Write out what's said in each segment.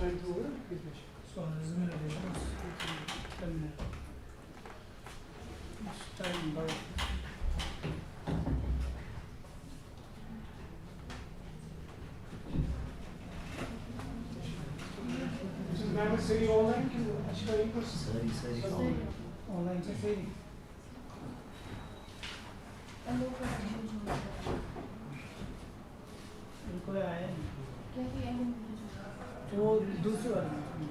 Trying to work with me. So this is going to be time by मैं सही online की अच्छा एक बार सही ऑनलाइन से सही बिल्कुल आया क्या किया वो दूसरी वाली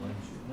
Lunch.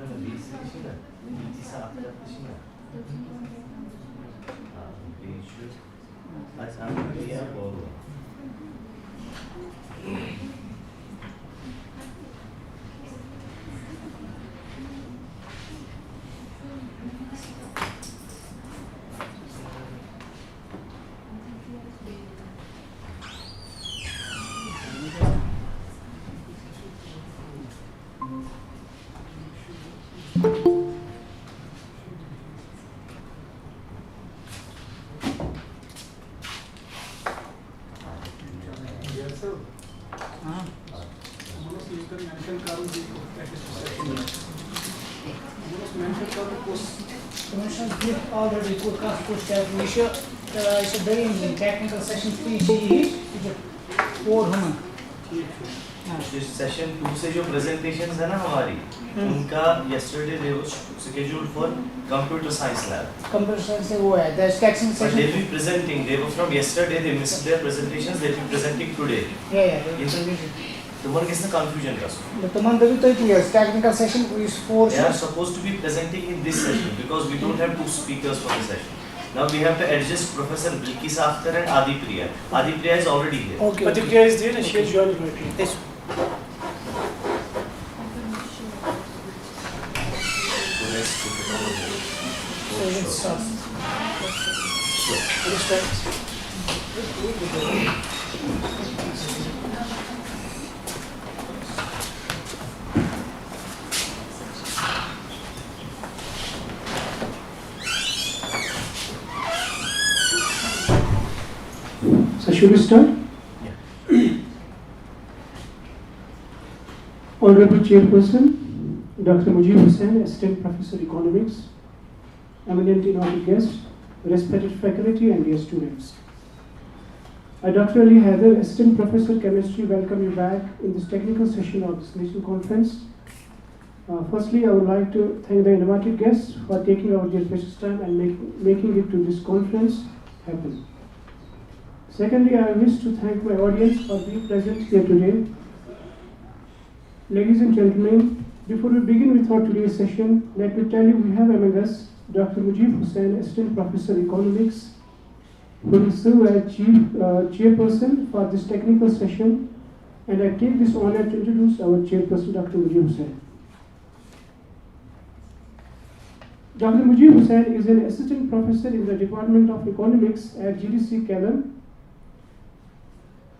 Already pushed out. We should be in technical session 3 CE. Four human. Session 2 से जो presentations है ना हमारी, उनका yesterday they were scheduled for computer science lab. Computer science से वो है. The texting But session. they will be presenting. They were from yesterday. They missed their presentations. They will be presenting today. Yeah. तुम्हारे किसने confusion का? The man that we took here, technical session is 4. They are supposed to be presenting in this session because we don't have 2 speakers for the session. Now we have to adjust Professor Bilkis Akhtar and Adi Priya. Adi Priya is already here. Okay. But the Priya is there and she has joined immediately. Yes. So let's put it over here. So let's start. So should we start? Yeah. Honorable Chairperson, Dr. Mujib Hussain, Assistant Professor Economics, eminent invited guests, respected faculty and dear students. I, Dr. Ali Haider, Assistant Professor Chemistry, welcome you back in this technical session of this national conference. Firstly, I would like to thank the invited guests for taking out their precious time and making it to this conference happen. Secondly, I wish to thank my audience for being present here today. Ladies and gentlemen, before we begin with our today's session, let me tell you we have among us Dr. Mujib Hussain, Assistant Professor Economics, who will serve as chairperson for this technical session, and I take this honor to introduce our chairperson, Dr. Mujib Hussain. Dr. Mujib Hussain is an assistant professor in the Department of Economics at GDC Kellam.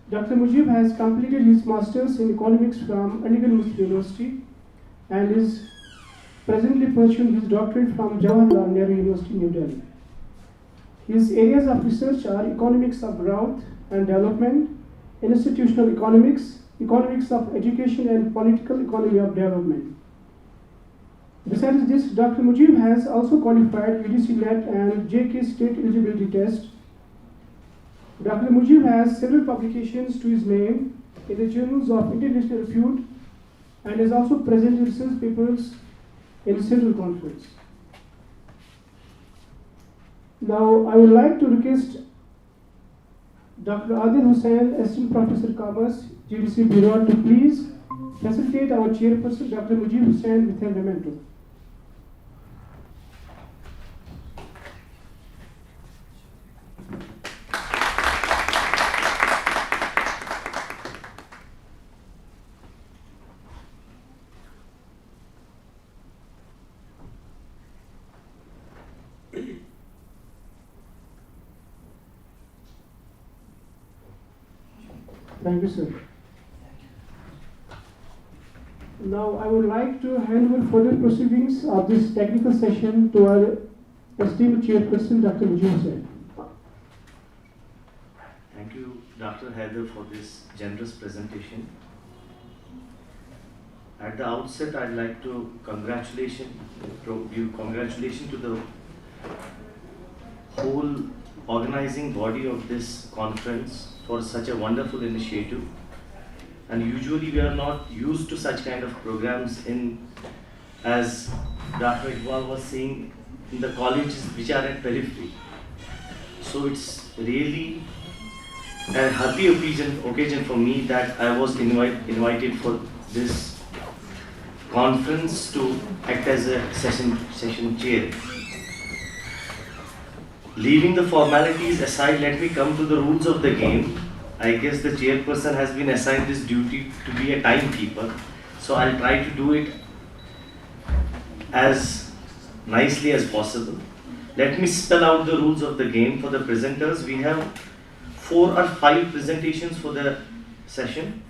Dr. Mujib has completed his Masters in Economics from Aligarh Muslim University and is presently pursuing his doctorate from Jawaharlal Nehru University, New Delhi. His areas of research are economics of growth and development, institutional economics, economics of education and political economy of development. Besides this, Dr. Mujib has also qualified UGC NET and JK State Eligibility Test. Dr. Mujib has several publications to his name in the journals of international repute and has also presented research papers in several conferences. Now, I would like to request Dr. Adil Hussain, Assistant Professor Commerce, GDC Bureau, to please facilitate our chairperson, Dr. Mujib Hussain, with a memento. Thank you, sir. Now, I would like to hand over further proceedings of this technical session to our esteemed chairperson, Dr. Mujib Hussain. Thank you, Dr. Haider, for this generous presentation. At the outset, I'd like to give congratulations to the whole organizing body of this conference for such a wonderful initiative. And usually we are not used to such kind of programs as Dr. Iqbal was saying, in the colleges which are at periphery. So it's really a happy occasion for me that I was invited for this conference to act as a session chair. Leaving the formalities aside, let me come to the rules of the game. I guess the chairperson has been assigned this duty to be a timekeeper, so I'll try to do it as nicely as possible. Let me spell out the rules of the game for the presenters. We have 4 or 5 presentations for the session,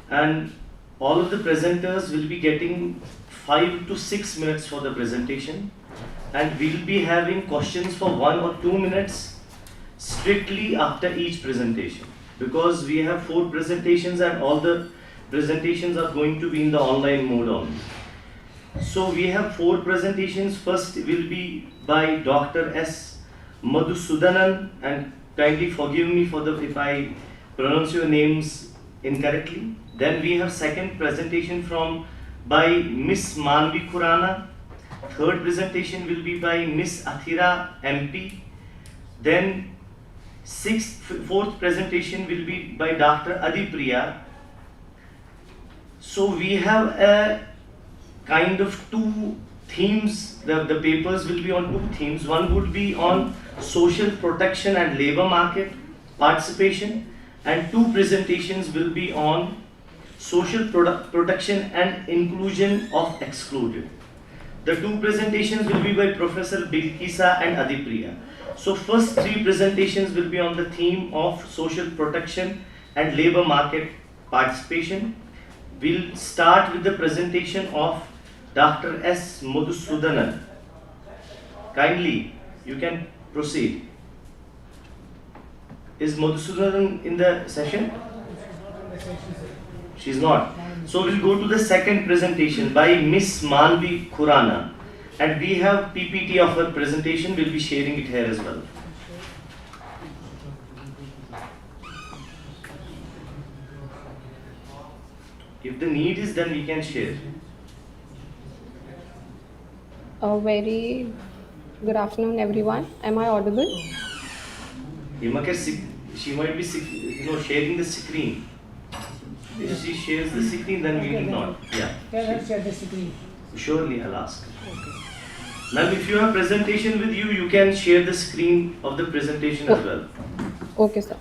and all of the presenters will be getting 5 to 6 minutes for the presentation, and we'll be having questions for 1 or 2 minutes strictly after each presentation, because we have 4 presentations and all the presentations are going to be in the online mode only. So we have 4 presentations. First will be by Dr. S. Madhusudanan, and kindly forgive me for if I pronounce your names incorrectly. Then we have second presentation by Miss Manvi Khurana. Third presentation will be by Miss Athira MP. Then fourth presentation will be by Dr. Adipriya. So we have a kind of 2 themes. The papers will be on 2 themes. One would be on social protection and labor market participation, and 2 presentations will be on social protection and inclusion of excluded. The 2 presentations will be by Professor Bilkisa and Adipriya. So first 3 presentations will be on the theme of social protection and labor market participation. We'll start with the presentation of Dr. S. Madhusudanan. Kindly, you can proceed. Is Madhusudanan in the session? She's not. So we'll go to the second presentation by Miss Manvi Khurana. And we have PPT of her presentation. We'll be sharing it here as well. If the need is, then we can share. A very good afternoon, everyone. Am I audible? She might be sharing the screen. If she shares the screen, then we will not. Yeah. Let's share the screen. Surely, I'll ask. Ma'am, if you have presentation with you, you can share the screen of the presentation as well. Okay, sir.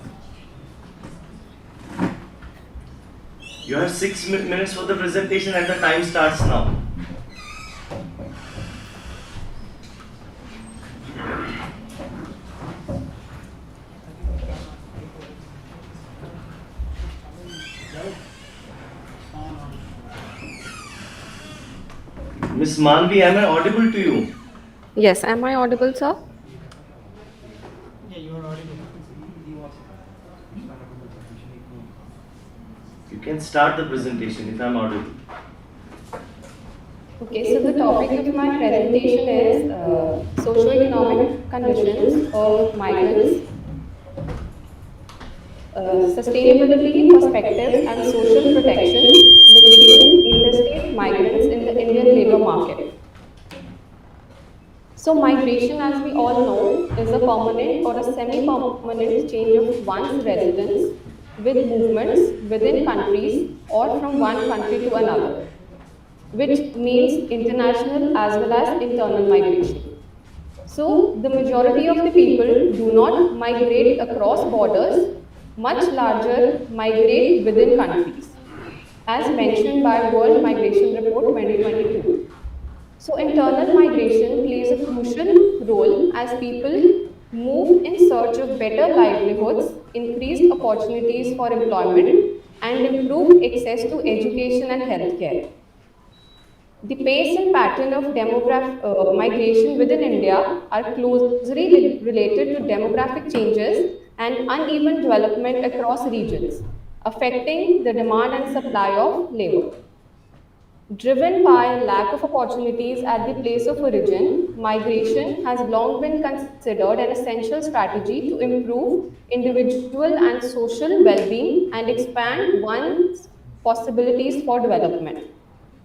You have 6 minutes for the presentation and the time starts now. Miss Manvi, am I audible to you? Yes, am I audible, sir? Yeah, you are audible. You can start the presentation if I am audible. Okay, so the topic of my presentation is socio-economic conditions of migrants, sustainability perspectives and social protection linked to interstate migrants in the Indian labor market. So migration, as we all know, is a permanent or a semi-permanent change of one's residence with movements within countries or from one country to another, which means international as well as internal migration. So the majority of the people do not migrate across borders, much larger migrate within countries, as mentioned by World Migration Report 2022. So internal migration plays a crucial role as people move in search of better livelihoods, increased opportunities for employment, and improved access to education and healthcare. The pace and pattern of migration within India are closely related to demographic changes and uneven development across regions, affecting the demand and supply of labor. Driven by lack of opportunities at the place of origin, migration has long been considered an essential strategy to improve individual and social well-being and expand one's possibilities for development,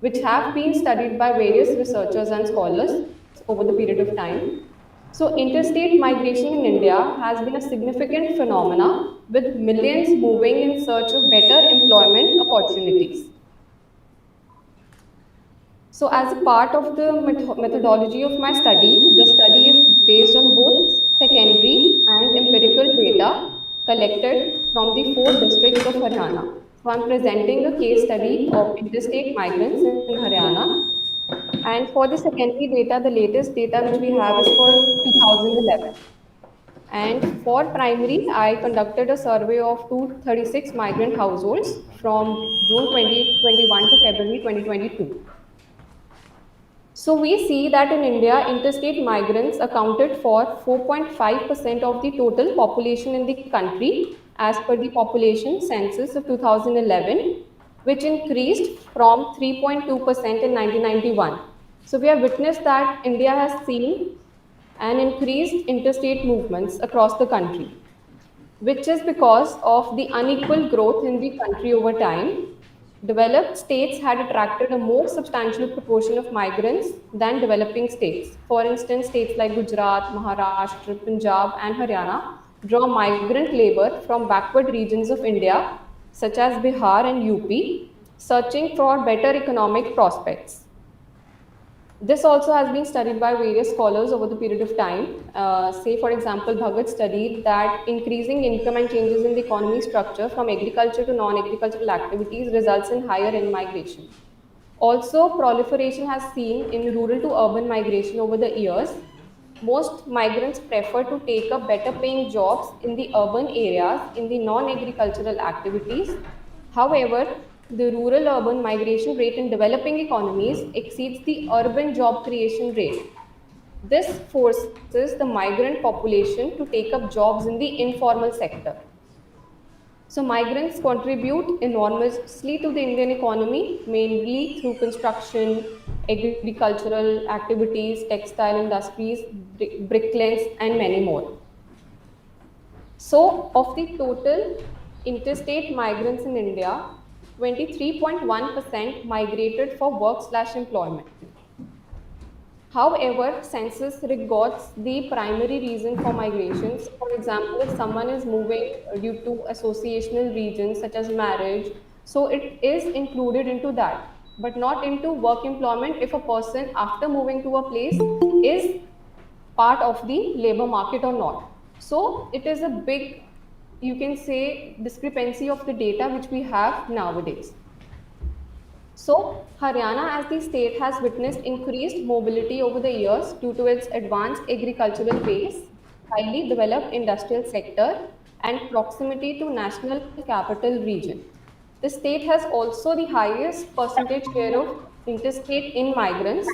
which have been studied by various researchers and scholars over the period of time. So, interstate migration in India has been a significant phenomena, with millions moving in search of better employment opportunities. So, as a part of the methodology of my study, the study is based on both secondary and empirical data collected from the four districts of Haryana. So, I'm presenting a case study of interstate migrants in Haryana. And for the secondary data, the latest data which we have is for 2011. And for primary, I conducted a survey of 236 migrant households from June 2021 to February 2022. So we see that in India, interstate migrants accounted for 4.5% of the total population in the country as per the population census of 2011, which increased from 3.2% in 1991. So we have witnessed that India has seen an increased interstate movements across the country, which is because of the unequal growth in the country over time. Developed states had attracted a more substantial proportion of migrants than developing states. For instance, states like Gujarat, Maharashtra, Punjab, and Haryana draw migrant labor from backward regions of India, such as Bihar and UP, searching for better economic prospects. This also has been studied by various scholars over the period of time. Say, for example, Bhagat studied that increasing income and changes in the economy structure from agriculture to non agricultural activities results in higher immigration. Also, proliferation has seen in rural to urban migration over the years. Most migrants prefer to take up better paying jobs in the urban areas in the non agricultural activities. However, the rural urban migration rate in developing economies exceeds the urban job creation rate. This forces the migrant population to take up jobs in the informal sector. So migrants contribute enormously to the Indian economy, mainly through construction, agricultural activities, textile industries, bricklaying, and many more. So, of the total interstate migrants in India, 23.1% migrated for work/employment. However, census regards the primary reason for migrations. For example, if someone is moving due to associational reasons such as marriage, so it is included into that, but not into work employment if a person after moving to a place is part of the labor market or not. So it is a big, you can say, discrepancy of the data which we have nowadays. So, Haryana as the state has witnessed increased mobility over the years due to its advanced agricultural base, highly developed industrial sector, and proximity to national capital region. The state has also the highest percentage share of interstate in migrants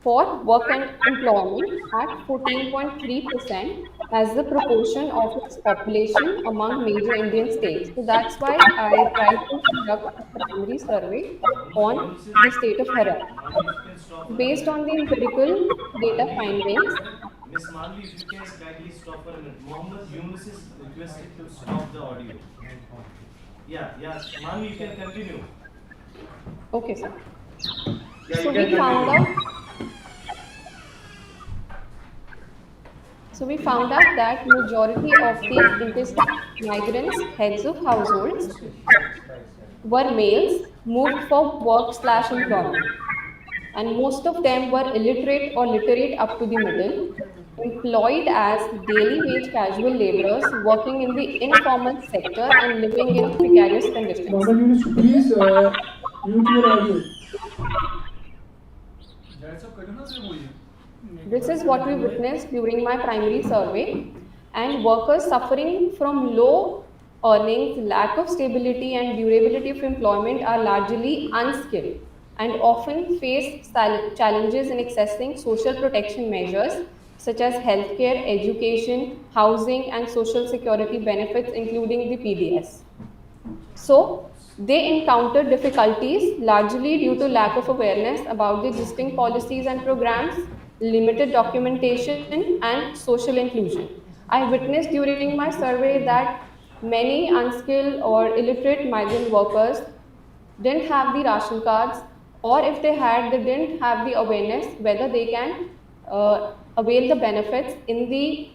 for work and employment at 14.3% as the proportion of its population among major Indian states. So that's why I tried to conduct a primary survey on the state of Haryana. Manvi, if you can stop for a Based minute. on the empirical data Manvi, findings, Miss Manvi, if you can kindly stop for a minute. Mohammed Yunus is requested to stop the audio. Yeah. Manvi, you can continue. okay, sir. Yeah, So you can we found out continue. So we found out that majority of the interstate migrants, heads of households, were males moved for work/employment, and most of them were illiterate or literate up to the middle, employed as daily wage casual laborers working in the informal sector and living in precarious conditions. Baba, you need to please mute your audio. This is what we witnessed during my primary survey, and workers suffering from low earnings, lack of stability, and durability of employment are largely unskilled and often face challenges in accessing social protection measures such as healthcare, education, housing, and social security benefits, including the PDS. So, they encountered difficulties largely due to lack of awareness about the existing policies and programs, limited documentation, and social inclusion. I witnessed during my survey that many unskilled or illiterate migrant workers didn't have the ration cards, or if they had, they didn't have the awareness whether they can avail the benefits in the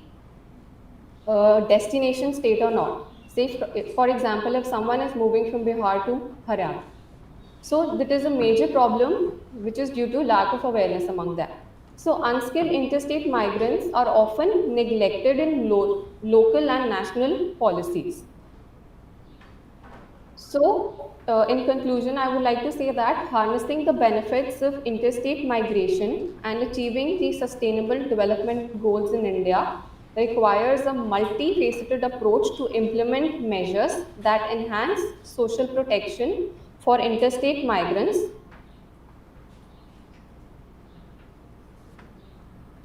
destination state or not. Say, for example, if someone is moving from Bihar to Haryana, So that is a major problem which is due to lack of awareness among them. So unskilled interstate migrants are often neglected in local and national policies. So, in conclusion, I would like to say that harnessing the benefits of interstate migration and achieving the sustainable development goals in India requires a multifaceted approach to implement measures that enhance social protection for interstate migrants,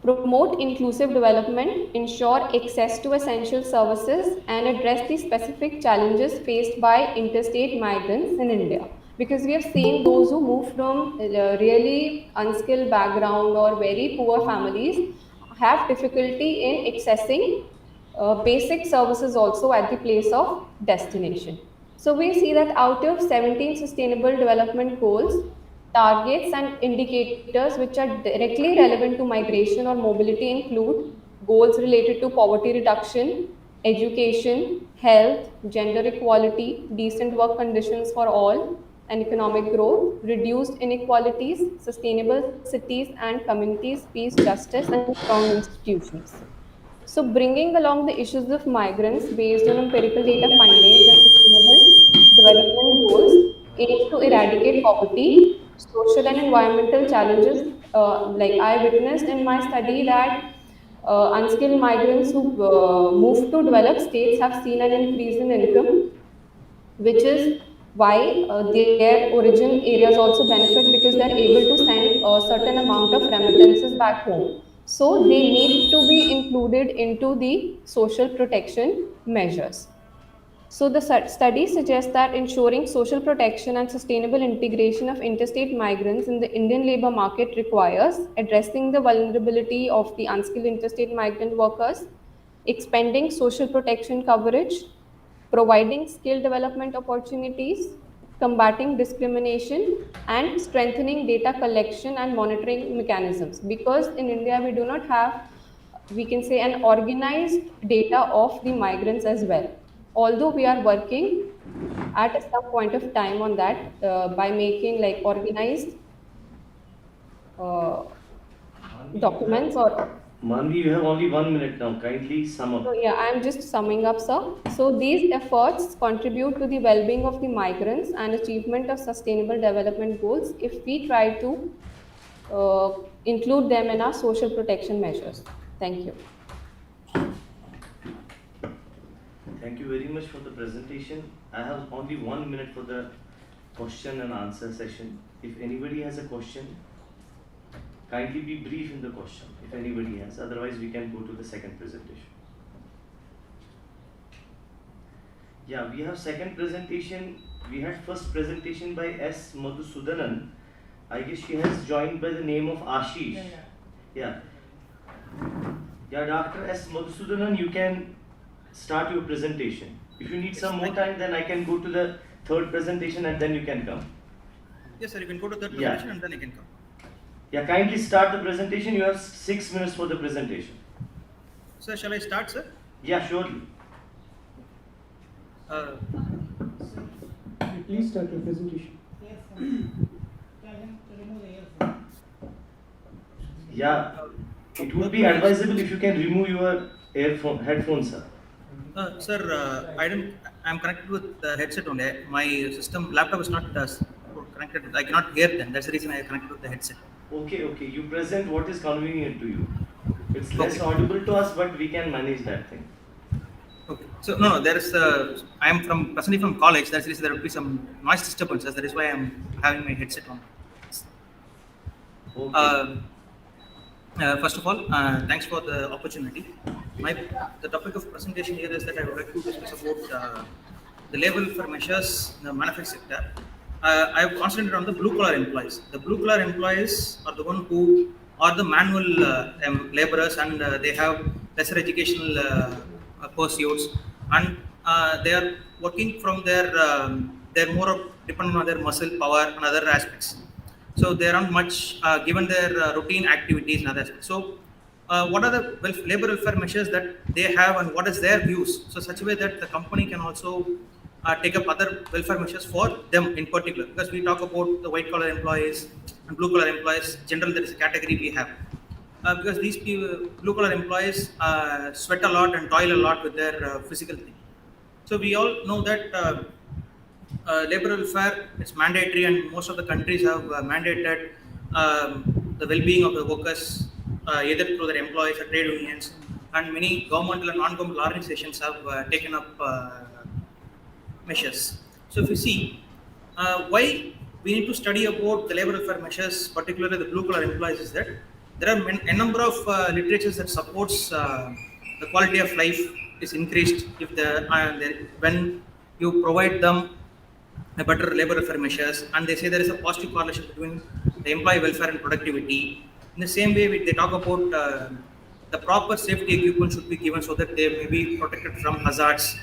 promote inclusive development, ensure access to essential services, and address the specific challenges faced by interstate migrants in India. Because we have seen those who move from really unskilled background or very poor families have difficulty in accessing basic services also at the place of destination. So we see that out of 17 sustainable development goals, targets and indicators which are directly relevant to migration or mobility include goals related to poverty reduction, education, health, gender equality, decent work conditions for all, and economic growth, reduced inequalities, sustainable cities and communities, peace, justice, and strong institutions. So, bringing along the issues of migrants based on empirical data findings and sustainable development goals aims to eradicate poverty, social and environmental challenges. Like I witnessed in my study that unskilled migrants who move to developed states have seen an increase in income, which is why their origin areas also benefit because they're able to send a certain amount of remittances back home. So they need to be included into the social protection measures. So the study suggests that ensuring social protection and sustainable integration of interstate migrants in the Indian labor market requires addressing the vulnerability of the unskilled interstate migrant workers, expanding social protection coverage, providing skill development opportunities, combating discrimination, and strengthening data collection and monitoring mechanisms. Because in India, we do not have, we can say, an organized data of the migrants as well. Although we are working at some point of time on that by making like organized uh, documents or Manvi, you have only 1 minute now. Kindly sum so up. yeah, I'm just summing up, sir. So these efforts contribute to the well-being of the migrants and achievement of sustainable development goals if we try to uh, include them in our social protection measures. Thank you. Thank you very much for the presentation. I have only 1 minute for the question and answer session. If anybody has a question, kindly be brief in the question if anybody has. Otherwise, we can go to the second presentation. Yeah, we have second presentation. We had first presentation by S. Madhusudanan. I guess she has joined by the name of Ashish. Yeah. Yeah, Dr. S. Madhusudanan, you can start your presentation. If you need some more time, then I can go to the third presentation and then you can come. Yes, sir. You can go to third Yeah. presentation and then you can come. Yeah, kindly start the presentation. You have 6 minutes for the presentation. Sir, shall I start, sir? Yeah, surely. Uh, Please start your presentation. Earphone. Tell him to remove the earphone. Yeah, it would be advisable if you can remove your headphones, sir. sir, I'm connected with the headset only. My system laptop is not connected. I cannot hear them. That's the reason I connected with the headset. Okay. You present what is convenient to you. It's less Okay. audible to us, but we can manage that thing. Okay. So no, there is. I am personally from college. That's the reason there will be some noise disturbances. That is why I'm having my headset on. Okay. First of all, thanks for the opportunity. The topic of presentation here is that I would like to discuss about the labor for measures in the manufacturing sector. I have concentrated on the blue collar employees. The blue collar employees are the one who are the manual laborers and they have lesser educational pursuits and they are working from they're more dependent on their muscle power and other aspects. So they aren't much given their routine activities and other aspects. So what are the labor welfare measures that they have and what is their views? So such a way that the company can also take up other welfare measures for them in particular, because we talk about the white collar employees and blue collar employees. Generally, there is a category we have, because these blue collar employees sweat a lot and toil a lot with their physical thing. So we all know that labor welfare is mandatory, and most of the countries have mandated the well-being of the workers, either through their employees or trade unions, and many governmental and non-governmental organizations have taken up measures. So if you see why we need to study about the labor welfare measures, particularly the blue collar employees, is that there are a number of literatures that supports the quality of life is increased if when you provide them a better labor welfare measures, and they say there is a positive correlation between the employee welfare and productivity. In the same way, they talk about the proper safety equipment should be given so that they may be protected from hazards,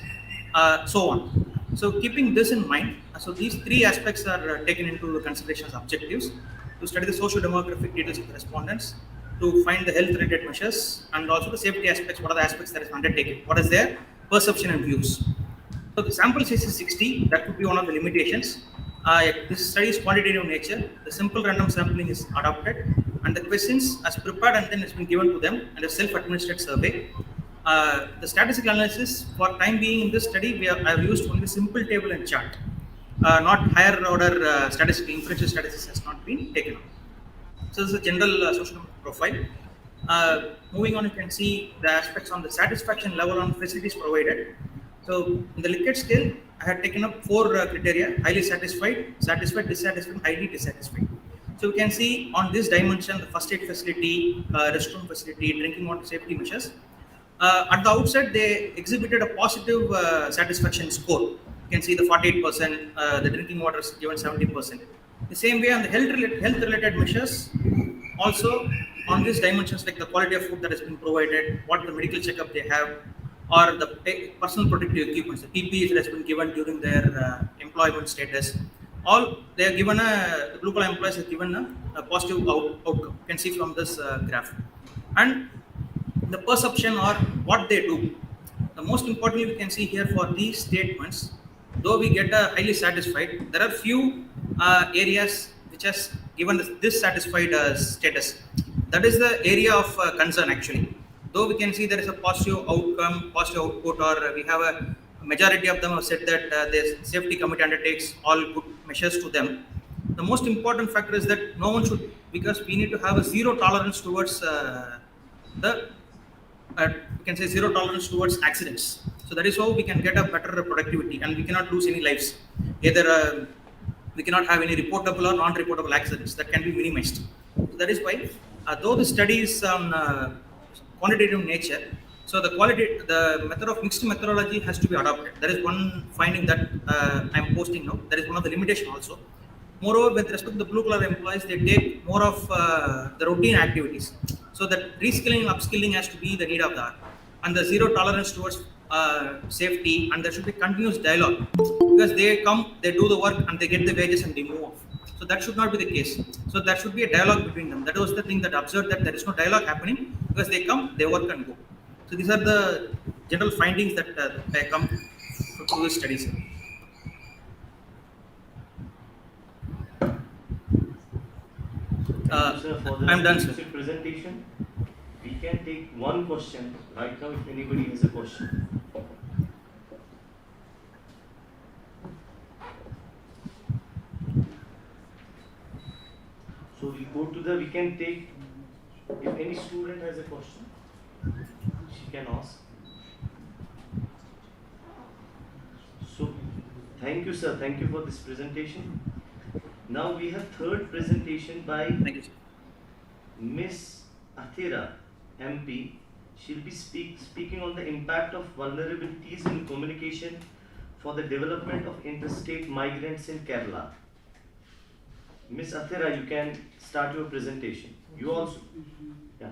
so on. So keeping this in mind, so these three aspects are taken into consideration as objectives to study the socio-demographic details of the respondents, to find the health-related measures, and also the safety aspects. What are the aspects that is undertaken? What is their perception and views? So the sample size is 60. That could be one of the limitations. This study is quantitative in nature. The simple random sampling is adopted, and the questions as prepared and then it's been given to them, and a self-administered survey. The statistical analysis for time being in this study, I have used only simple table and chart. Not higher order statistical, inferential statistics has not been taken up. So this is a general social profile. Moving on, you can see the aspects on the satisfaction level on facilities provided. So in the Likert scale, I had taken up 4 criteria: highly satisfied, satisfied, dissatisfied, highly dissatisfied. So you can see on this dimension, the first aid facility, restroom facility, drinking water safety measures. At the outset, they exhibited a positive satisfaction score. You can see the 48%, the drinking water is given 70%. The same way on the health-related measures, also on these dimensions like the quality of food that has been provided, what the medical checkup they have, or the personal protective equipment, the PPE that has been given during their employment status. All they are given the blue collar employees are given a positive outcome. You can see from this graph, and the perception or what they do. The most importantly, we can see here for these statements, though we get a highly satisfied, there are few areas which has given this dissatisfied status. That is the area of concern actually. Though we can see there is a positive outcome, positive output, or we have a majority of them have said that the safety committee undertakes all good measures to them. The most important factor is that no one should, because we need to have a zero tolerance towards we can say zero tolerance towards accidents. So that is how we can get a better productivity, and we cannot lose any lives. Either we cannot have any reportable or non-reportable accidents that can be minimized. So that is why, though the study is on quantitative nature, so the method of mixed methodology has to be adopted. That is one finding that I am posting now. That is one of the limitations also. Moreover, with respect to the blue collar employees, they take more of the routine activities. So that reskilling and upskilling has to be the need of the hour, and the zero tolerance towards safety, and there should be continuous dialogue, because they come, they do the work, and they get the wages and they move off. So that should not be the case. So there should be a dialogue between them. That was the thing that I observed, that there is no dialogue happening, because they come, they work and go. So these are the general findings that I come through the studies. Thank you, sir, for the I'm done, sir. impressive presentation. We can take one question right now if anybody has a question. So we can take, if any student has a question, she can ask. So, thank you, sir. Thank you for this presentation. Now we have third presentation by Thank you, sir. Miss Athira, MP. She'll be speaking on the impact of vulnerabilities in communication for the development of interstate migrants in Kerala. Miss Athira, you can start your presentation. You also, yeah.